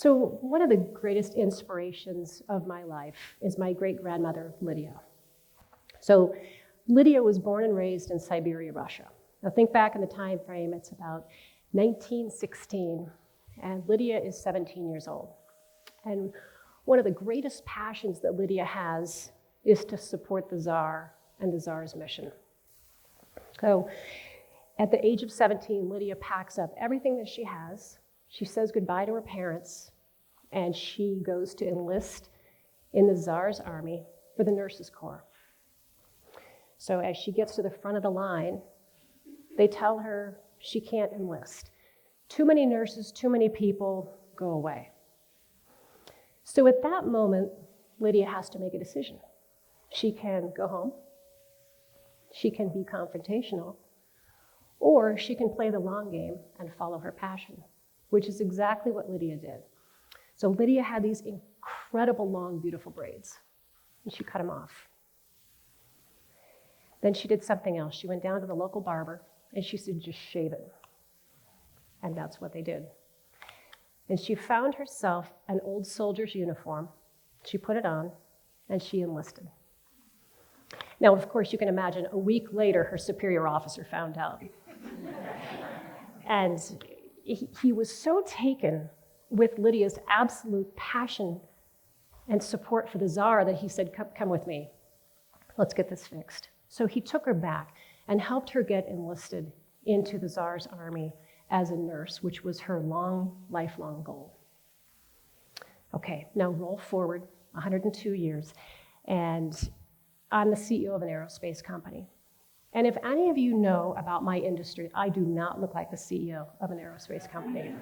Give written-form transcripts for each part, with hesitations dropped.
So one of the greatest inspirations of my life is my great-grandmother, Lydia. So Lydia was born and raised in Siberia, Russia. Now think back in the time frame, it's about 1916, and Lydia is 17 years old. And one of the greatest passions that Lydia has is to support the Tsar and the Tsar's mission. So at the age of 17, Lydia packs up everything that she has. She says goodbye to her parents, and she goes to enlist in the Tsar's army for the Nurses Corps. So as she gets to the front of the line, they tell her she can't enlist. Too many nurses, too many people, go away. So at that moment, Lydia has to make a decision. She can go home, she can be confrontational, or she can play the long game and follow her passion, which is exactly what Lydia did. So Lydia had these incredible long, beautiful braids, and she cut them off. Then she did something else. She went down to the local barber, and she said, just shave it. And that's what they did. And she found herself an old soldier's uniform. She put it on, and she enlisted. Now, of course, you can imagine a week later, her superior officer found out. And he was so taken with Lydia's absolute passion and support for the Tsar that he said, come with me. Let's get this fixed. So he took her back and helped her get enlisted into the Tsar's army as a nurse, which was her lifelong goal. Okay, now roll forward 102 years, and I'm the CEO of an aerospace company. And if any of you know about my industry, I do not look like the CEO of an aerospace company.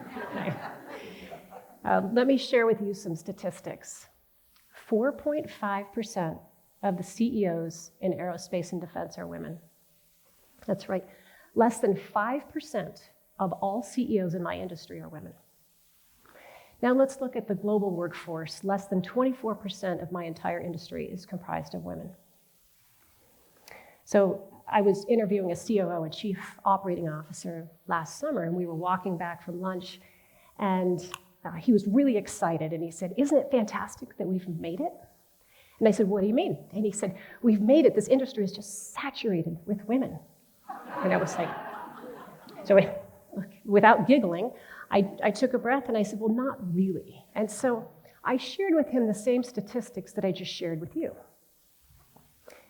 Let me share with you some statistics. 4.5% of the CEOs in aerospace and defense are women. That's right. Less than 5% of all CEOs in my industry are women. Now let's look at the global workforce. Less than 24% of my entire industry is comprised of women. So I was interviewing a COO, a chief operating officer, last summer, and we were walking back from lunch, and he was really excited, and he said, isn't it fantastic that we've made it? And I said, what do you mean? And he said, we've made it. This industry is just saturated with women. And I was like, so without giggling, I took a breath and I said, well, not really. And so I shared with him the same statistics that I just shared with you.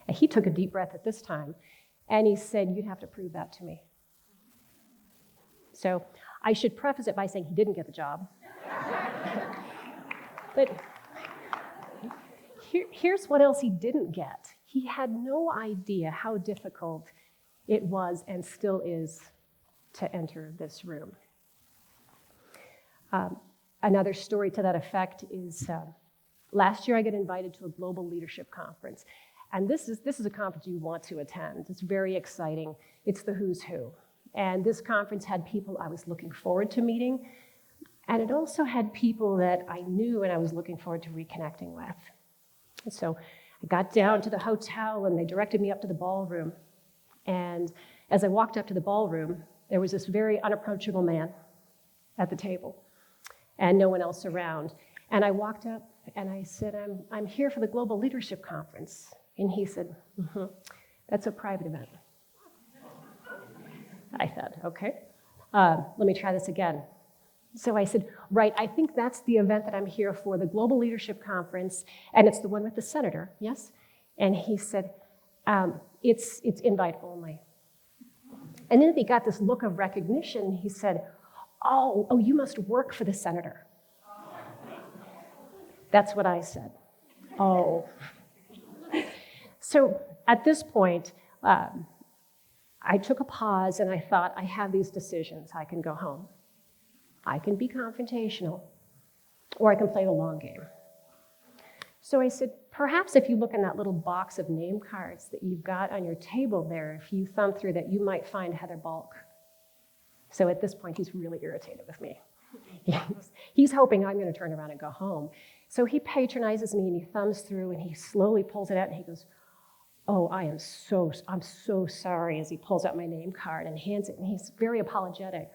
And he took a deep breath at this time, and he said, you'd have to prove that to me. So I should preface it by saying he didn't get the job. But here's what else he didn't get. He had no idea how difficult it was and still is to enter this room. Another story to that effect is last year I got invited to a global leadership conference. And this is a conference you want to attend. It's very exciting. It's the who's who. And this conference had people I was looking forward to meeting, and it also had people that I knew and I was looking forward to reconnecting with. And so I got down to the hotel, and they directed me up to the ballroom. And as I walked up to the ballroom, there was this very unapproachable man at the table, and no one else around. And I walked up, and I said, I'm here for the Global Leadership Conference. And he said, that's a private event. I thought, okay, let me try this again. So I said, right, I think that's the event that I'm here for, the Global Leadership Conference, and it's the one with the senator, yes? And he said, it's invite only. And then he got this look of recognition. He said, oh, you must work for the senator. That's what I said. Oh. So at this point, I took a pause and I thought, I have these decisions. I can go home. I can be confrontational, or I can play the long game. So I said, perhaps if you look in that little box of name cards that you've got on your table there, if you thumb through that, you might find Heather Bulk. So at this point, he's really irritated with me. He's hoping I'm going to turn around and go home. So he patronizes me and he thumbs through and he slowly pulls it out and he goes, oh, I'm so sorry, as he pulls out my name card and hands it, and he's very apologetic.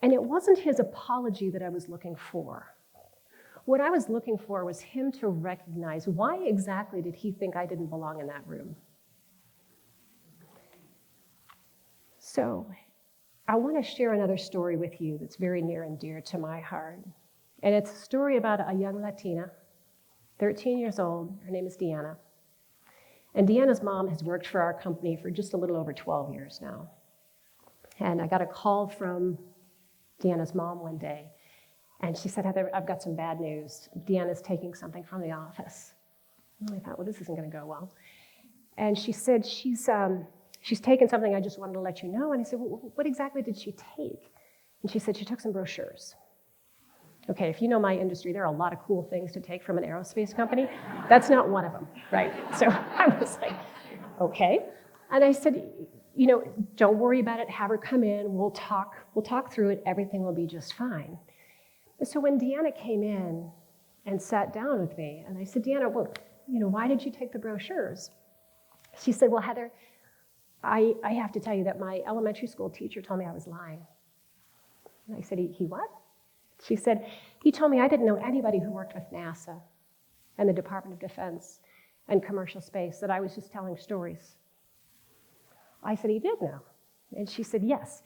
And it wasn't his apology that I was looking for. What I was looking for was him to recognize why exactly did he think I didn't belong in that room. So I want to share another story with you that's very near and dear to my heart. And it's a story about a young Latina, 13 years old. Her name is Deanna. And Deanna's mom has worked for our company for just a little over 12 years now. And I got a call from Deanna's mom one day. And she said, Heather, I've got some bad news. Deanna's taking something from the office. And I thought, well, this isn't going to go well. And she said, she's taken something, I just wanted to let you know. And I said, well, what exactly did she take? And she said she took some brochures. Okay, if you know my industry, there are a lot of cool things to take from an aerospace company. That's not one of them, right? So I was like, okay. And I said, don't worry about it. Have her come in. We'll talk through it. Everything will be just fine. So when Deanna came in and sat down with me, and I said, Deanna, well, why did you take the brochures? She said, well, Heather, I have to tell you that my elementary school teacher told me I was lying. And I said, he what? She said, he told me I didn't know anybody who worked with NASA and the Department of Defense and commercial space, that I was just telling stories. I said, he did know. And she said, yes.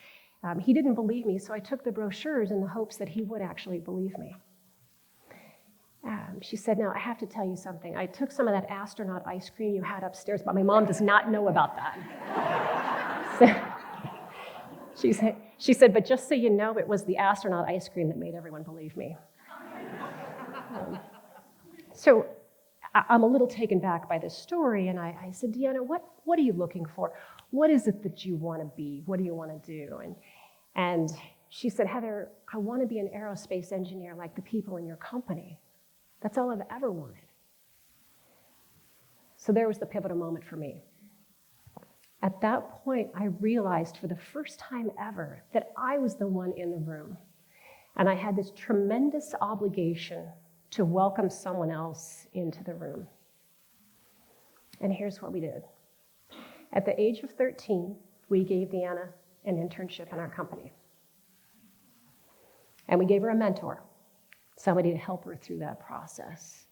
He didn't believe me, so I took the brochures in the hopes that he would actually believe me. She said, now I have to tell you something. I took some of that astronaut ice cream you had upstairs, but my mom does not know about that. She said, but just so you know, it was the astronaut ice cream that made everyone believe me. So I'm a little taken back by this story, and I said, Deanna, what are you looking for? What is it that you want to be? What do you want to do? And she said, Heather, I want to be an aerospace engineer like the people in your company. That's all I've ever wanted. So there was the pivotal moment for me. At that point, I realized for the first time ever that I was the one in the room. And I had this tremendous obligation to welcome someone else into the room. And here's what we did. At the age of 13, we gave Deanna an internship in our company. And we gave her a mentor, somebody to help her through that process.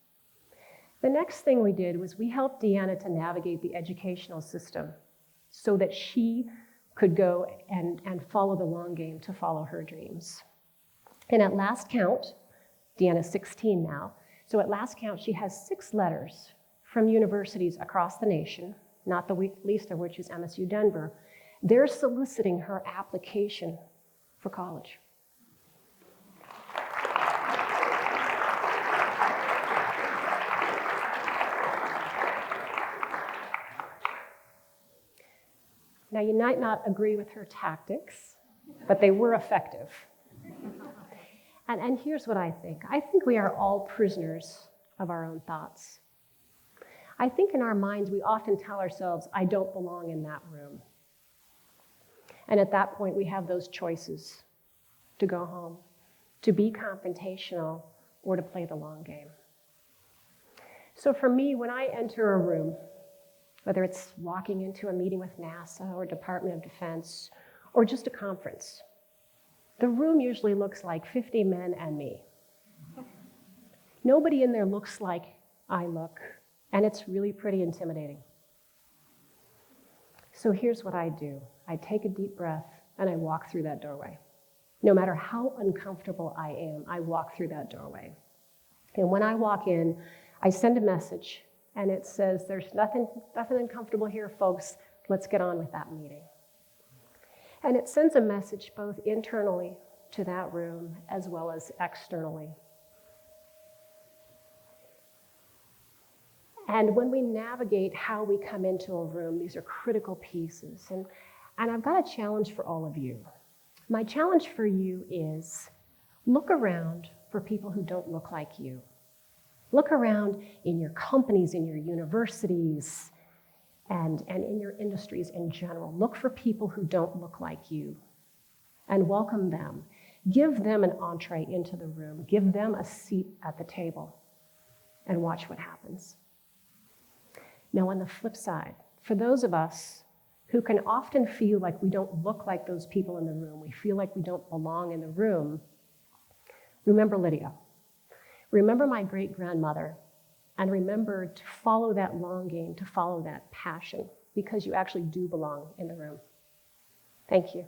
The next thing we did was we helped Deanna to navigate the educational system so that she could go and follow the long game to follow her dreams. And at last count, Deanna's 16 now, so at last count, she has 6 letters from universities across the nation, not the least of which is MSUDenver. They're soliciting her application for college. Now, you might not agree with her tactics, but they were effective. And here's what I think. I think we are all prisoners of our own thoughts. I think in our minds, we often tell ourselves, I don't belong in that room. And at that point, we have those choices to go home, to be confrontational, or to play the long game. So for me, when I enter a room, whether it's walking into a meeting with NASA or Department of Defense, or just a conference, the room usually looks like 50 men and me. Nobody in there looks like I look, and it's really pretty intimidating. So here's what I do. I take a deep breath, and I walk through that doorway. No matter how uncomfortable I am, I walk through that doorway. And when I walk in, I send a message, and it says, there's nothing uncomfortable here, folks. Let's get on with that meeting. And it sends a message both internally to that room as well as externally. And when we navigate how we come into a room, these are critical pieces. And I've got a challenge for all of you. My challenge for you is look around for people who don't look like you. Look around in your companies, in your universities, and in your industries in general. Look for people who don't look like you and welcome them. Give them an entree into the room. Give them a seat at the table and watch what happens. Now, on the flip side, for those of us who can often feel like we don't look like those people in the room, we feel like we don't belong in the room, remember Lydia. Remember my great-grandmother, and remember to follow that longing, to follow that passion, because you actually do belong in the room. Thank you.